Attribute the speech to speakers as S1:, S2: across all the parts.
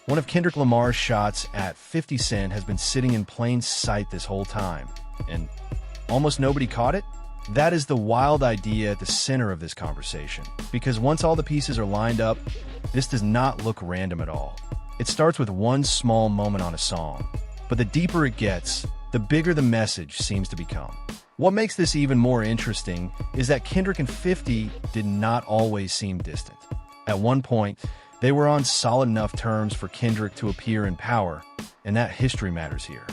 S1: One of Kendrick Lamar's shots at 50 Cent has been sitting in plain sight this whole time, and almost nobody caught it? That is the wild idea at the center of this conversation, because once all the pieces are lined up, this does not look random at all. It starts with one small moment on a song, but the deeper it gets, the bigger the message seems to become. What makes this even more interesting is that Kendrick and 50 did not always seem distant. At one point, they were on solid enough terms for Kendrick to appear in Power, and that history matters here.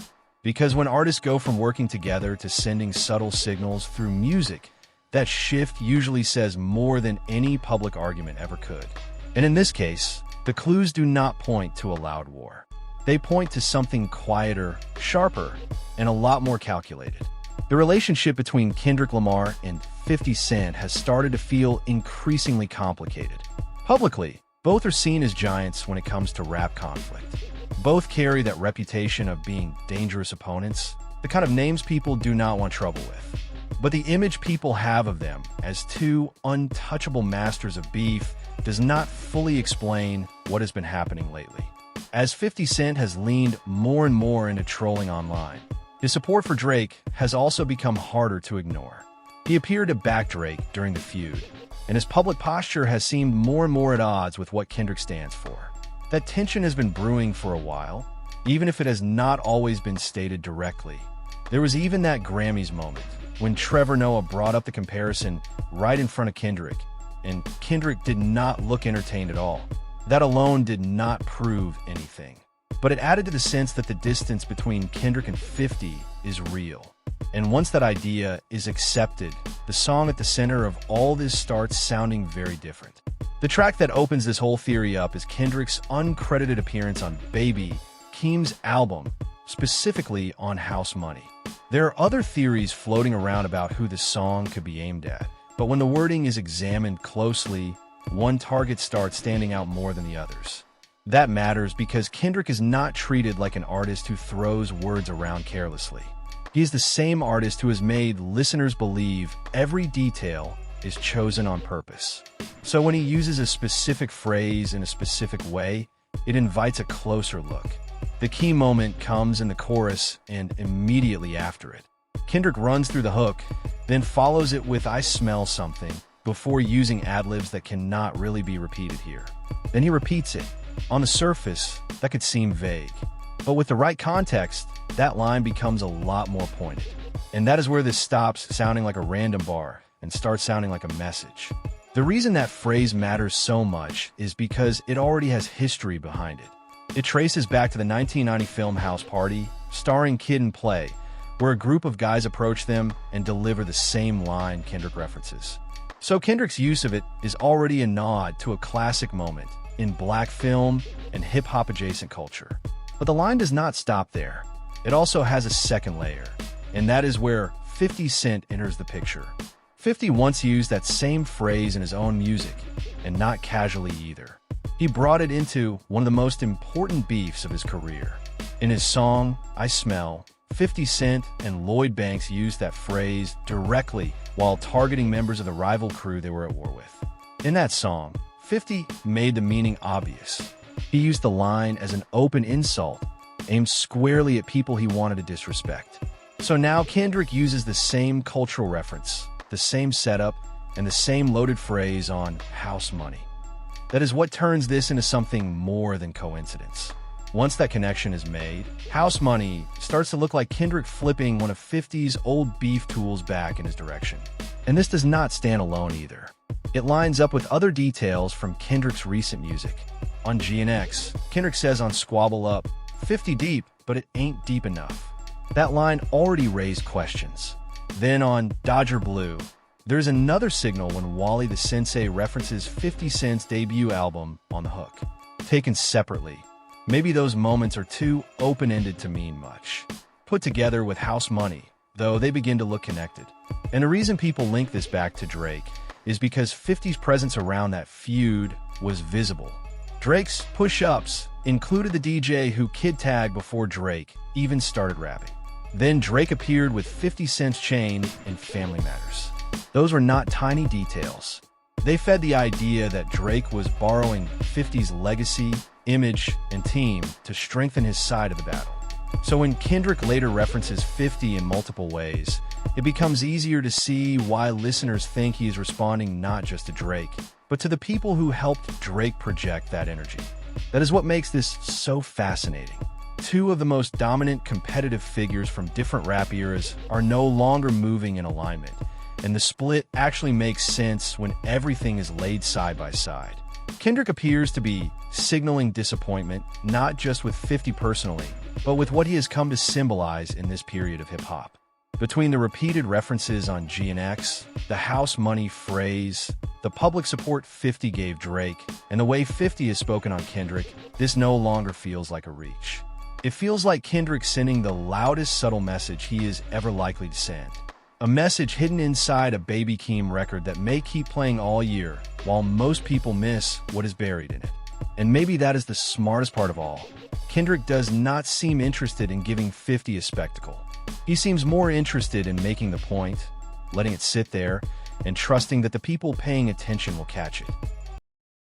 S1: Because when artists go from working together to sending subtle signals through music, that shift usually says more than any public argument ever could. And in this case, the clues do not point to a loud war. They point to something quieter, sharper, and a lot more calculated. The relationship between Kendrick Lamar and 50 Cent has started to feel increasingly complicated. Publicly, both are seen as giants when it comes to rap conflict. Both carry that reputation of being dangerous opponents, the kind of names people do not want trouble with. But the image people have of them as two untouchable masters of beef does not fully explain what has been happening lately. As 50 Cent has leaned more and more into trolling online, his support for Drake has also become harder to ignore. He appeared to back Drake during the feud, and his public posture has seemed more and more at odds with what Kendrick stands for. That tension has been brewing for a while, even if it has not always been stated directly. There was even that Grammys moment when Trevor Noah brought up the comparison right in front of Kendrick, and Kendrick did not look entertained at all. That alone did not prove anything. But it added to the sense that the distance between Kendrick and 50 is real. And once that idea is accepted, the song at the center of all this starts sounding very different. The track that opens this whole theory up is Kendrick's uncredited appearance on Baby Keem's album, specifically on House Money. There are other theories floating around about who the song could be aimed at, but when the wording is examined closely, one target starts standing out more than the others. That matters because Kendrick is not treated like an artist who throws words around carelessly. He is the same artist who has made listeners believe every detail is chosen on purpose. So when he uses a specific phrase in a specific way, it invites a closer look. The key moment comes in the chorus and immediately after it. Kendrick runs through the hook, then follows it with "I smell something," before using ad-libs that cannot really be repeated here. Then he repeats it. On the surface, that could seem vague. But with the right context, that line becomes a lot more pointed. And that is where this stops sounding like a random bar and starts sounding like a message. The reason that phrase matters so much is because it already has history behind it. It traces back to the 1990 film House Party, starring Kid and Play, where a group of guys approach them and deliver the same line Kendrick references. So Kendrick's use of it is already a nod to a classic moment in black film and hip-hop adjacent culture. But the line does not stop there. It also has a second layer, and that is where 50 Cent enters the picture. 50 once used that same phrase in his own music, and not casually either. He brought it into one of the most important beefs of his career. In his song, "I Smell," 50 Cent and Lloyd Banks used that phrase directly while targeting members of the rival crew they were at war with. In that song, 50 made the meaning obvious. He used the line as an open insult, aimed squarely at people he wanted to disrespect. So now Kendrick uses the same cultural reference, the same setup, and the same loaded phrase on House Money. That is what turns this into something more than coincidence. Once that connection is made, House Money starts to look like Kendrick flipping one of 50's old beef tools back in his direction. And this does not stand alone either. It lines up with other details from Kendrick's recent music. On GNX, Kendrick says on Squabble Up, 50 deep, but it ain't deep enough. That line already raised questions. Then on Dodger Blue, there's another signal when Wally the Sensei references 50 Cent's debut album on the hook. Taken separately, maybe those moments are too open-ended to mean much. Put together with House Money, though, they begin to look connected. And the reason people link this back to Drake is because 50's presence around that feud was visible. Drake's push-ups included the DJ who Kid tagged before Drake even started rapping. Then Drake appeared with 50 Cent's chain in Family Matters. Those were not tiny details. They fed the idea that Drake was borrowing 50's legacy image, and team to strengthen his side of the battle. So when Kendrick later references 50 in multiple ways, it becomes easier to see why listeners think he is responding not just to Drake, but to the people who helped Drake project that energy. That is what makes this so fascinating. Two of the most dominant competitive figures from different rap eras are no longer moving in alignment, and the split actually makes sense when everything is laid side by side. Kendrick appears to be signaling disappointment, not just with 50 personally, but with what he has come to symbolize in this period of hip-hop. Between the repeated references on G and X, the house money phrase, the public support 50 gave Drake, and the way 50 is spoken on Kendrick, this no longer feels like a reach. It feels like Kendrick sending the loudest subtle message he is ever likely to send. A message hidden inside a Baby Keem record that may keep playing all year, while most people miss what is buried in it. And maybe that is the smartest part of all. Kendrick does not seem interested in giving 50 a spectacle. He seems more interested in making the point, letting it sit there, and trusting that the people paying attention will catch it.